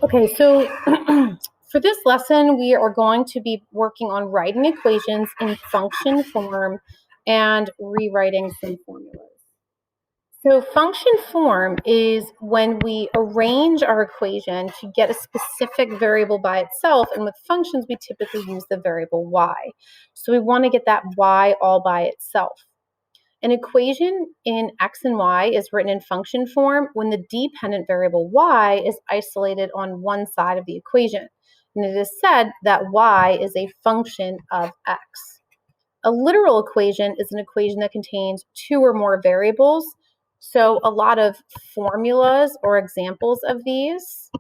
Okay, so for this lesson, we are going to be working on writing equations in function form and rewriting some formulas. So function form is when we arrange our equation to get a specific variable by itself, and with functions, we typically use the variable y. So we want to get that y all by itself. An equation in x and y is written in function form when the dependent variable y is isolated on one side of the equation, and it is said that y is a function of x. A literal equation is an equation that contains two or more variables. So a lot of formulas or examples of these.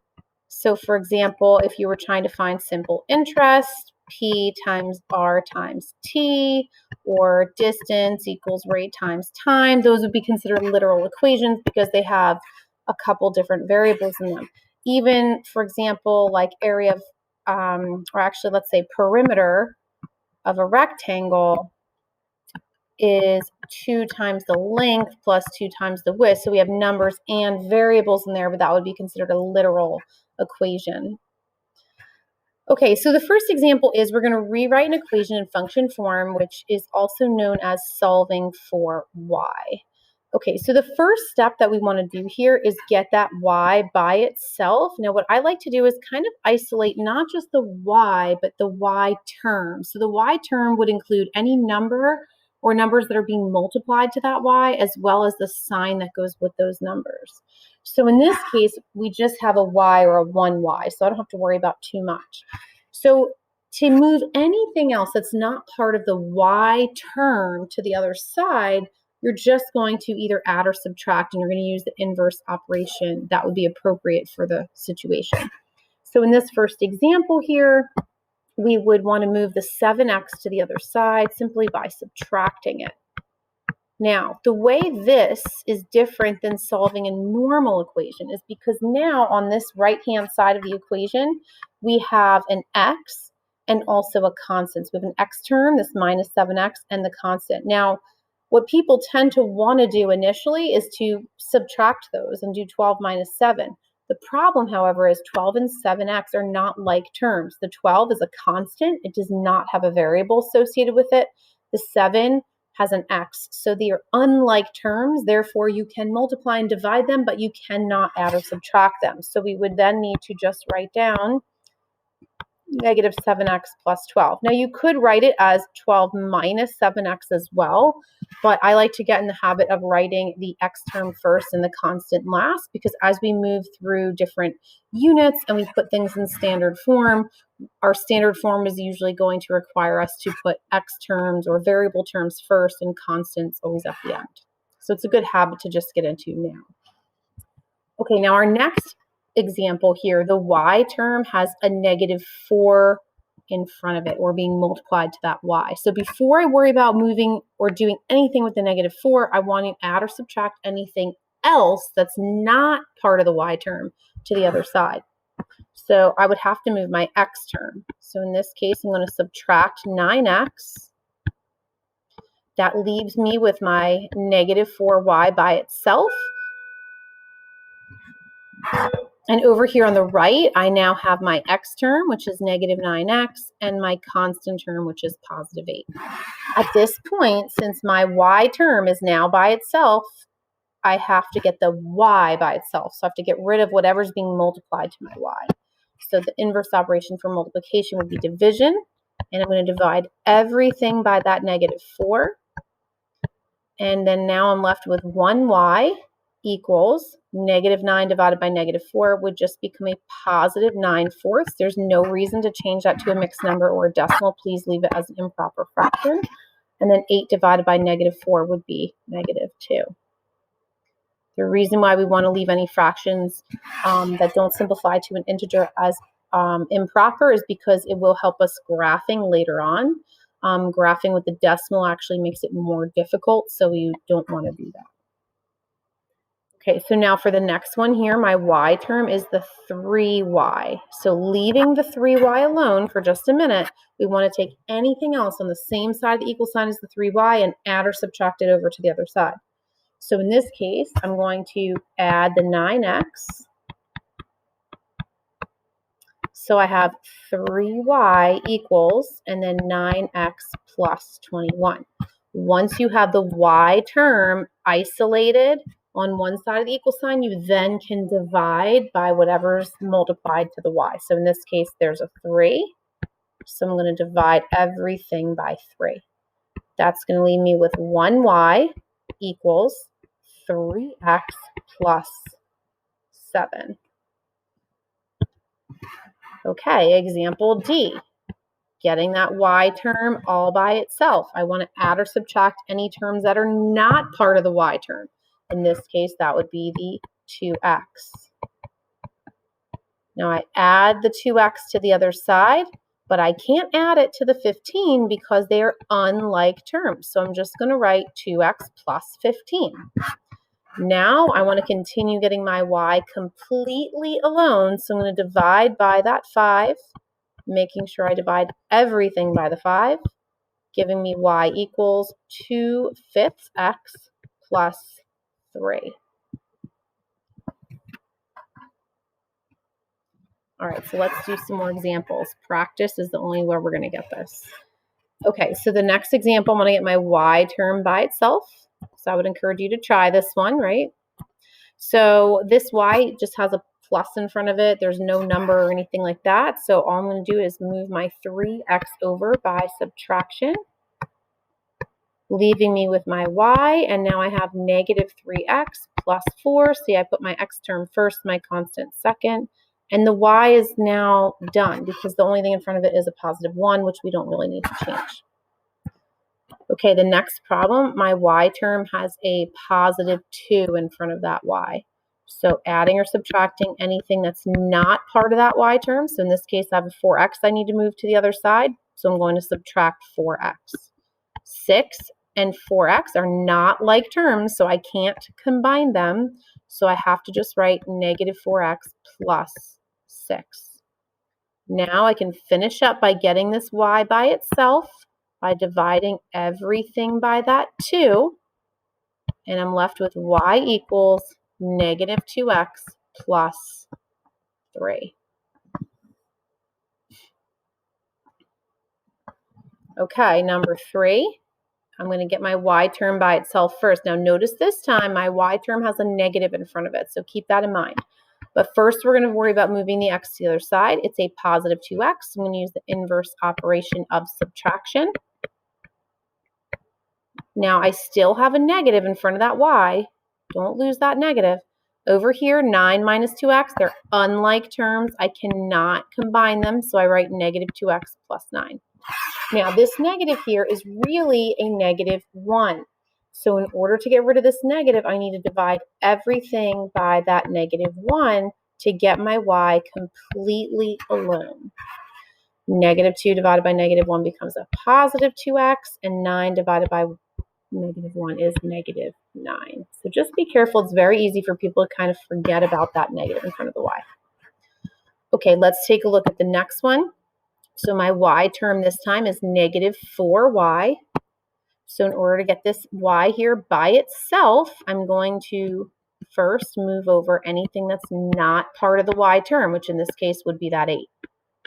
So for example, if you were trying to find simple interest, P times R times T, or distance equals rate times time, those would be considered literal equations because they have a couple different variables in them. Even, for example, like area of, or actually let's say perimeter of a rectangle is 2 times the length plus 2 times the width. So we have numbers and variables in there, but that would be considered a literal equation. Okay, so the first example is we're going to rewrite an equation in function form, which is also known as solving for y. Okay, so the first step that we want to do here is get that y by itself. Now, what I like to do is kind of isolate not just the y, but the y term. So the y term would include any number or numbers that are being multiplied to that y, as well as the sign that goes with those numbers. So in this case, we just have a y or a 1y, so I don't have to worry about too much. So to move anything else that's not part of the y term to the other side, you're just going to either add or subtract, and you're going to use the inverse operation that would be appropriate for the situation. So in this first example here, we would want to move the 7x to the other side simply by subtracting it. Now, the way this is different than solving a normal equation is because now on this right-hand side of the equation, we have an x and also a constant. So we have an x term, this minus 7x, and the constant. Now, what people tend to want to do initially is to subtract those and do 12 minus 7. The problem, however, is 12 and 7x are not like terms. The 12 is a constant. It does not have a variable associated with it. The 7 has an x. So they are unlike terms. Therefore, you can multiply and divide them, but you cannot add or subtract them. So we would then need to just write down negative 7x plus 12. Now, you could write it as 12 minus 7x as well, but I like to get in the habit of writing the x term first and the constant last, because as we move through different units and we put things in standard form, our standard form is usually going to require us to put x terms or variable terms first and constants always at the end. So it's a good habit to just get into now. Okay, now our next example here, the y term has a negative 4 in front of it, or being multiplied to that y. So before I worry about moving or doing anything with the negative 4, I want to add or subtract anything else that's not part of the y term to the other side. So I would have to move my x term. So in this case, I'm going to subtract 9x. That leaves me with my negative 4y by itself. And over here on the right, I now have my x term, which is negative 9x, and my constant term, which is positive 8. At this point, since my y term is now by itself, I have to get the y by itself. So I have to get rid of whatever's being multiplied to my y. So the inverse operation for multiplication would be division, and I'm going to divide everything by that negative 4. And then now I'm left with 1y equals negative 9 divided by negative 4 would just become a positive 9/4. There's no reason to change that to a mixed number or a decimal. Please leave it as an improper fraction. And then 8 divided by negative 4 would be negative 2. The reason why we want to leave any fractions that don't simplify to an integer as improper is because it will help us graphing later on. Graphing with the decimal actually makes it more difficult, so we don't want to do that. Okay, so now for the next one here, my y term is the 3y. So leaving the 3y alone for just a minute, we want to take anything else on the same side of the equal sign as the 3y and add or subtract it over to the other side. So in this case, I'm going to add the 9x So I have 3y equals, and then 9x plus 21. Once you have the y term isolated on one side of the equal sign, you then can divide by whatever's multiplied to the y. So in this case, there's a 3. So I'm going to divide everything by 3. That's going to leave me with 1y equals 3x plus 7. Okay, example D. Getting that y term all by itself. I want to add or subtract any terms that are not part of the y term. In this case, that would be the 2x. Now I add the 2x to the other side, but I can't add it to the 15 because they are unlike terms. So I'm just going to write 2x plus 15. Now I want to continue getting my y completely alone, so I'm going to divide by that 5, making sure I divide everything by the 5, giving me y equals 2/5 x plus 3. All right, so let's do some more examples. Practice is the only way we're going to get this. Okay, so the next example, I'm going to get my y term by itself. So I would encourage you to try this one, right? So this y just has a plus in front of it. There's no number or anything like that. So all I'm going to do is move my 3x over by subtraction, leaving me with my y. And now I have negative 3x plus 4. See, I put my x term first, my constant second. And the y is now done because the only thing in front of it is a positive 1, which we don't really need to change. Okay, the next problem, my y term has a positive 2 in front of that y. So adding or subtracting anything that's not part of that y term. So in this case, I have a 4x I need to move to the other side. So I'm going to subtract 4x. 6 and 4x are not like terms, so I can't combine them. So I have to just write negative 4x plus 6. Now I can finish up by getting this y by itself by dividing everything by that 2. And I'm left with y equals negative 2x plus 3. Okay, number 3. I'm going to get my y term by itself first. Now notice this time my y term has a negative in front of it, so keep that in mind. But first we're going to worry about moving the x to the other side. It's a positive 2x. I'm going to use the inverse operation of subtraction. Now I still have a negative in front of that y. Don't lose that negative. Over here, 9 minus 2x, they're unlike terms. I cannot combine them, so I write negative 2x plus 9. Now this negative here is really a negative 1. So in order to get rid of this negative, I need to divide everything by that negative 1 to get my y completely alone. Negative 2 divided by negative 1 becomes a positive 2x, and 9 divided by negative 1 is negative 9. So just be careful. It's very easy for people to kind of forget about that negative in front of the y. Okay, let's take a look at the next one. So my y term this time is negative 4y. So in order to get this y here by itself, I'm going to first move over anything that's not part of the y term, which in this case would be that 8.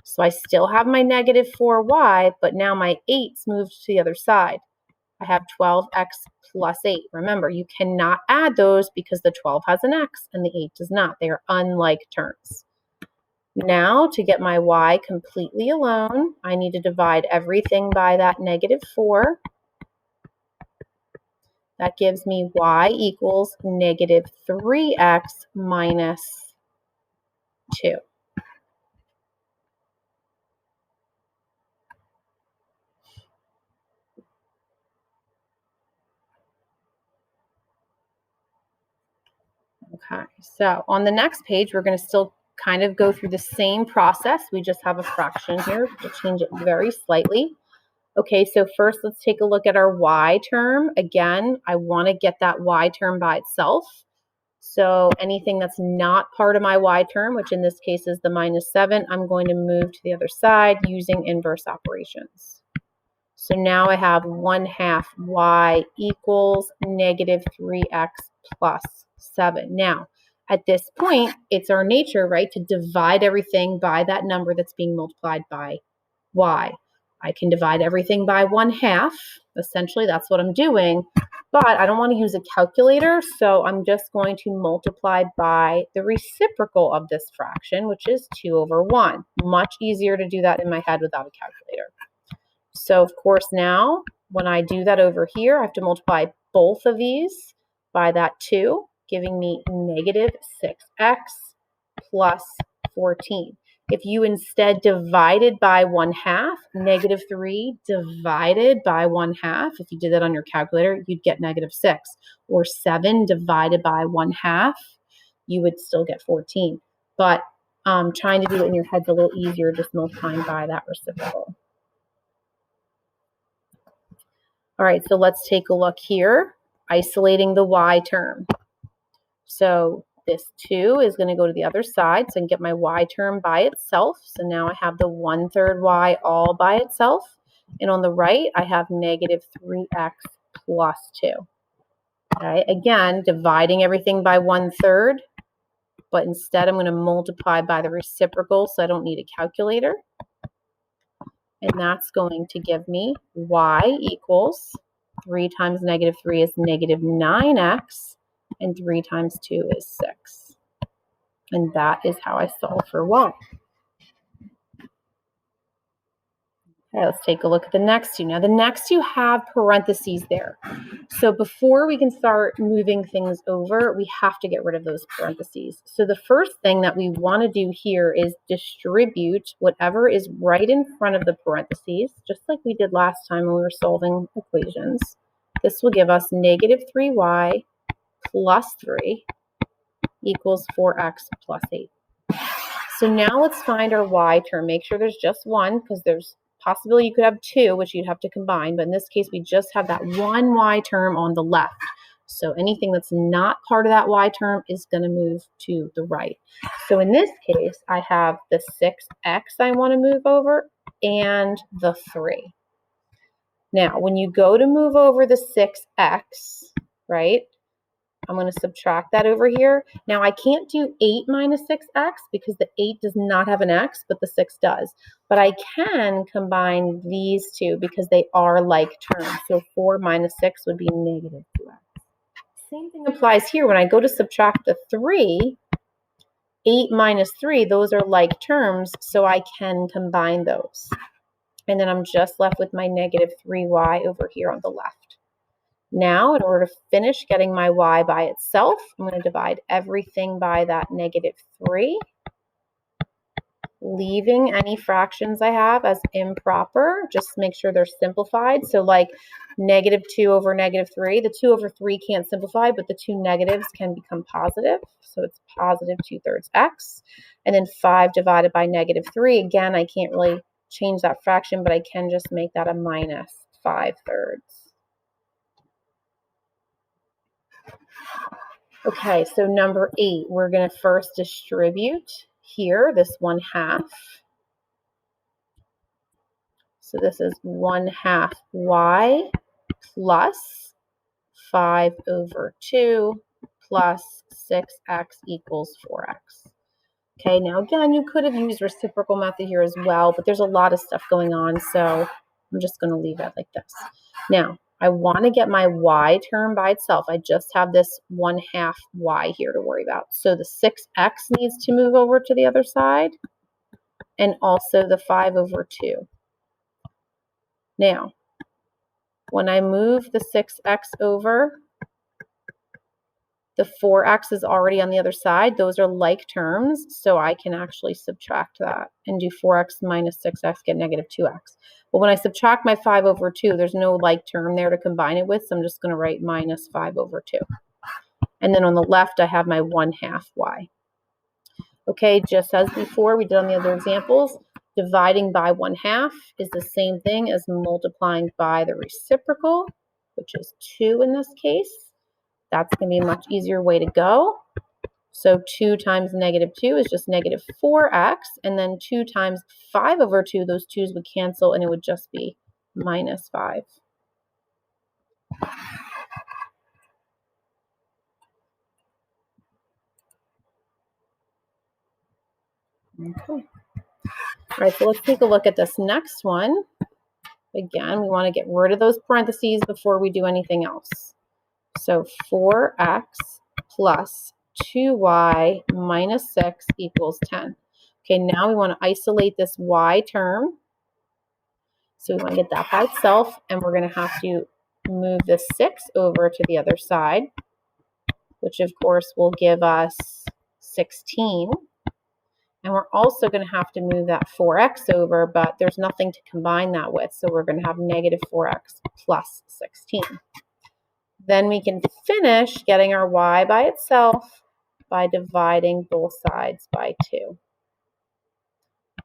So I still have my negative 4y, but now my 8's moved to the other side. I have 12x plus 8. Remember, you cannot add those because the 12 has an x and the 8 does not. They are unlike terms. Now, to get my y completely alone, I need to divide everything by that negative 4. That gives me y equals negative 3x minus 2. Okay, so on the next page, we're going to still kind of go through the same process. We just have a fraction here. We'll change it very slightly. Okay, so first let's take a look at our y term. Again, I want to get that y term by itself. So anything that's not part of my y term, which in this case is the minus 7, I'm going to move to the other side using inverse operations. So now I have 1/2 y equals negative 3x plus 7. Now, at this point, it's our nature, right, to divide everything by that number that's being multiplied by y. I can divide everything by 1/2. Essentially, that's what I'm doing. But I don't want to use a calculator, so I'm just going to multiply by the reciprocal of this fraction, which is 2/1. Much easier to do that in my head without a calculator. So, of course, now, when I do that over here, I have to multiply both of these by that 2, giving me negative 6x plus 14. If you instead divided by 1/2, negative 3 divided by 1/2, if you did that on your calculator, you'd get negative 6. Or 7 divided by 1/2, you would still get 14. But trying to do it in your head is a little easier, just multiplying by that reciprocal. All right, so let's take a look here, isolating the y term. So this 2 is going to go to the other side, so I can get my y term by itself. So now I have the 1/3 y all by itself. And on the right, I have negative 3x plus 2. Okay, again, dividing everything by 1/3, but instead I'm going to multiply by the reciprocal, so I don't need a calculator. And that's going to give me y equals 3 times negative 3 is negative 9x, and 3 times 2 is 6. And that is how I solve for y. Okay, let's take a look at the next two. Now, the next two have parentheses there. So before we can start moving things over, we have to get rid of those parentheses. So the first thing that we want to do here is distribute whatever is right in front of the parentheses, just like we did last time when we were solving equations. This will give us negative 3y plus 3 equals 4x plus 8. So now let's find our y term. Make sure there's just one, because there's possibility you could have two, which you'd have to combine. But in this case, we just have that one y term on the left. So anything that's not part of that y term is going to move to the right. So in this case, I have the 6x I want to move over and the 3. Now, when you go to move over the 6x, right, I'm going to subtract that over here. Now, I can't do 8 minus 6x because the 8 does not have an x, but the 6 does. But I can combine these two because they are like terms. So 4 minus 6 would be negative 2x. Same thing applies here. When I go to subtract the 3, 8 minus 3, those are like terms, so I can combine those. And then I'm just left with my negative 3y over here on the left. Now, in order to finish getting my y by itself, I'm going to divide everything by that negative 3, leaving any fractions I have as improper. Just make sure they're simplified. So like negative 2 over negative 3, the 2 over 3 can't simplify, but the two negatives can become positive. So it's positive 2/3 x. And then 5 divided by negative 3. Again, I can't really change that fraction, but I can just make that a minus 5/3. Okay, so number 8, we're going to first distribute here this 1/2. So this is 1/2 y plus 5/2 plus 6x equals 4x. Okay, now again, you could have used reciprocal method here as well, but there's a lot of stuff going on, so I'm just going to leave it like this. Now, I want to get my y term by itself. I just have this 1/2 y here to worry about. So the 6x needs to move over to the other side, and also the 5/2. Now, when I move the 6x over, the 4x is already on the other side. Those are like terms, so I can actually subtract that and do 4x minus 6x, get negative 2x. But when I subtract my 5/2, there's no like term there to combine it with, so I'm just going to write minus 5/2. And then on the left, I have my 1/2 y. Okay, just as before, we did on the other examples, dividing by 1/2 is the same thing as multiplying by the reciprocal, which is 2 in this case. That's going to be a much easier way to go. So 2 times negative 2 is just negative 4x, and then 2 times 5/2, those 2's would cancel, and it would just be minus 5. Okay. All right, so let's take a look at this next one. Again, we want to get rid of those parentheses before we do anything else. So 4x plus 2y minus 6 equals 10. Okay, now we want to isolate this y term. So we want to get that by itself, and we're going to have to move this 6 over to the other side, which of course will give us 16. And we're also going to have to move that 4x over, but there's nothing to combine that with, so we're going to have negative 4x plus 16. Then we can finish getting our y by itself by dividing both sides by 2.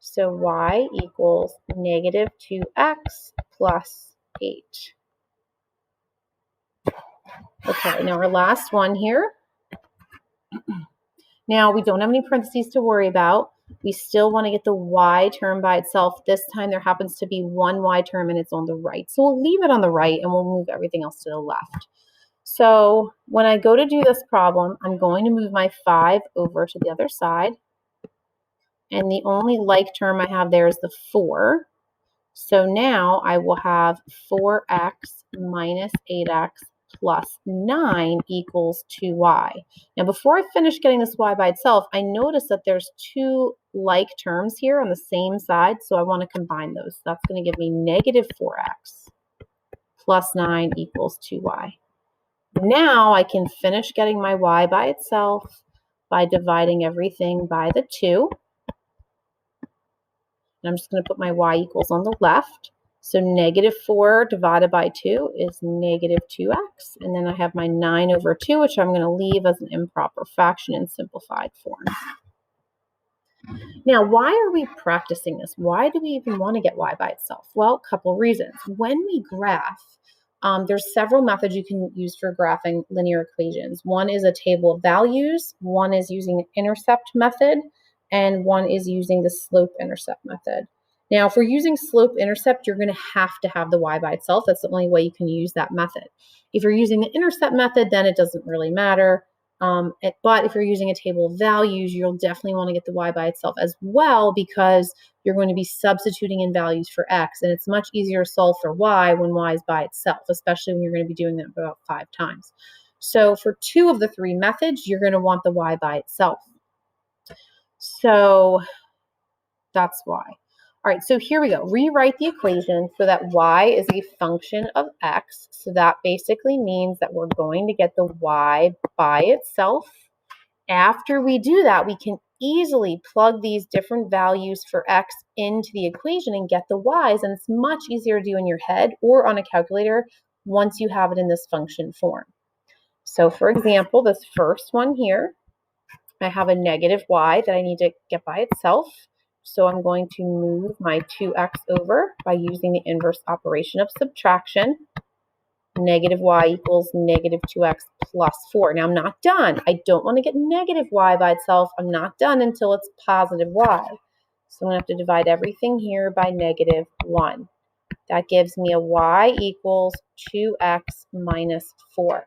So y equals negative 2x plus 8. Okay, now our last one here. Now we don't have any parentheses to worry about. We still want to get the y term by itself. This time there happens to be one y term and it's on the right. So we'll leave it on the right and we'll move everything else to the left. So when I go to do this problem, I'm going to move my 5 over to the other side. And the only like term I have there is the 4. So now I will have 4x minus 8x plus 9 equals 2y. Now before I finish getting this y by itself, I notice that there's two like terms here on the same side, so I want to combine those. That's going to give me negative 4x plus 9 equals 2y. Now I can finish getting my y by itself by dividing everything by the 2. And I'm just going to put my y equals on the left. So negative 4 divided by 2 is negative 2x. And then I have my 9 over 2, which I'm going to leave as an improper fraction in simplified form. Now, why are we practicing this? Why do we even want to get y by itself? Well, a couple reasons. When we graph, there's several methods you can use for graphing linear equations. One is a table of values, one is using the intercept method, and one is using the slope-intercept method. Now, if we're using slope-intercept, you're going to have the y by itself. That's the only way you can use that method. If you're using the intercept method, then it doesn't really matter. But if you're using a table of values, you'll definitely want to get the y by itself as well, because you're going to be substituting in values for x, and it's much easier to solve for y when y is by itself, especially when you're going to be doing that about 5 times. So for 2 of the 3 methods, you're going to want the y by itself. So that's why. All right, so here we go. Rewrite the equation so that y is a function of x. So that basically means that we're going to get the y by itself. After we do that, we can easily plug these different values for x into the equation and get the y's, and it's much easier to do in your head or on a calculator once you have it in this function form. So for example, this first one here, I have a negative y that I need to get by itself. So I'm going to move my 2x over by using the inverse operation of subtraction. Negative y equals negative 2x plus 4. Now I'm not done. I don't want to get negative y by itself. I'm not done until it's positive y. So I'm going to have to divide everything here by negative 1. That gives me a y equals 2x minus 4.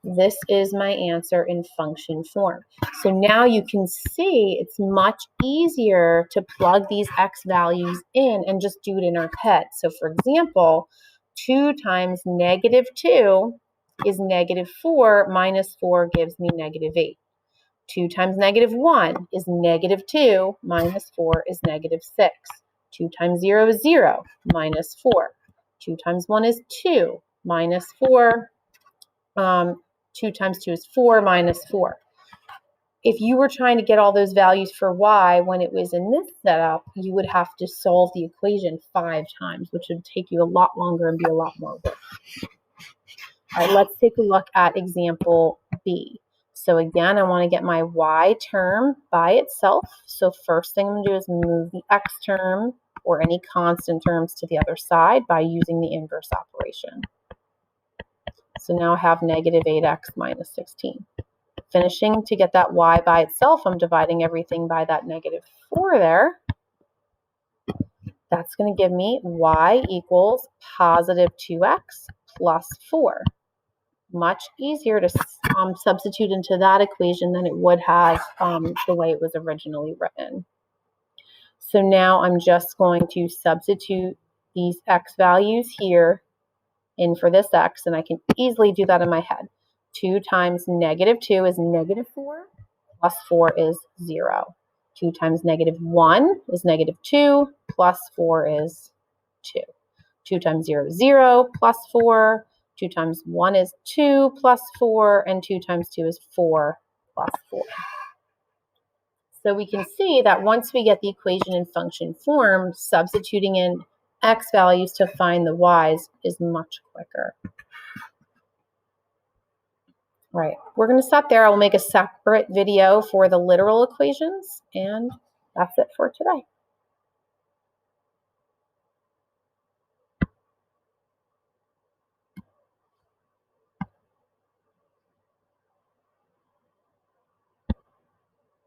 This is my answer in function form. So now you can see it's much easier to plug these x values in and just do it in our head. So for example, 2 times negative 2 is negative 4, minus 4 gives me negative 8. 2 times negative 1 is negative 2, minus 4 is negative 6. 2 times 0 is 0, minus 4. 2 times 1 is 2, minus 4. 2 times 2 is 4, minus 4. If you were trying to get all those values for y when it was in this setup, you would have to solve the equation 5 times, which would take you a lot longer and be a lot more work. All right, let's take a look at example B. So again, I want to get my y term by itself. So first thing I'm going to do is move the x term or any constant terms to the other side by using the inverse operation. So now I have negative 8x minus 16. Finishing to get that y by itself, I'm dividing everything by that negative 4 there. That's going to give me y equals positive 2x plus 4. Much easier to substitute into that equation than it would have the way it was originally written. So now I'm just going to substitute these x values here in for this x, and I can easily do that in my head. 2 times -2 is -4, plus 4 is 0. 2 times -1 is -2, plus 4 is 2. 2 times 0 is 0, plus 4. 2 times 1 is 2, plus 4. And 2 times 2 is 4, plus 4. So we can see that once we get the equation in function form, substituting in x values to find the y's is much quicker. All right, we're going to stop there. I will make a separate video for the literal equations, and that's it for today.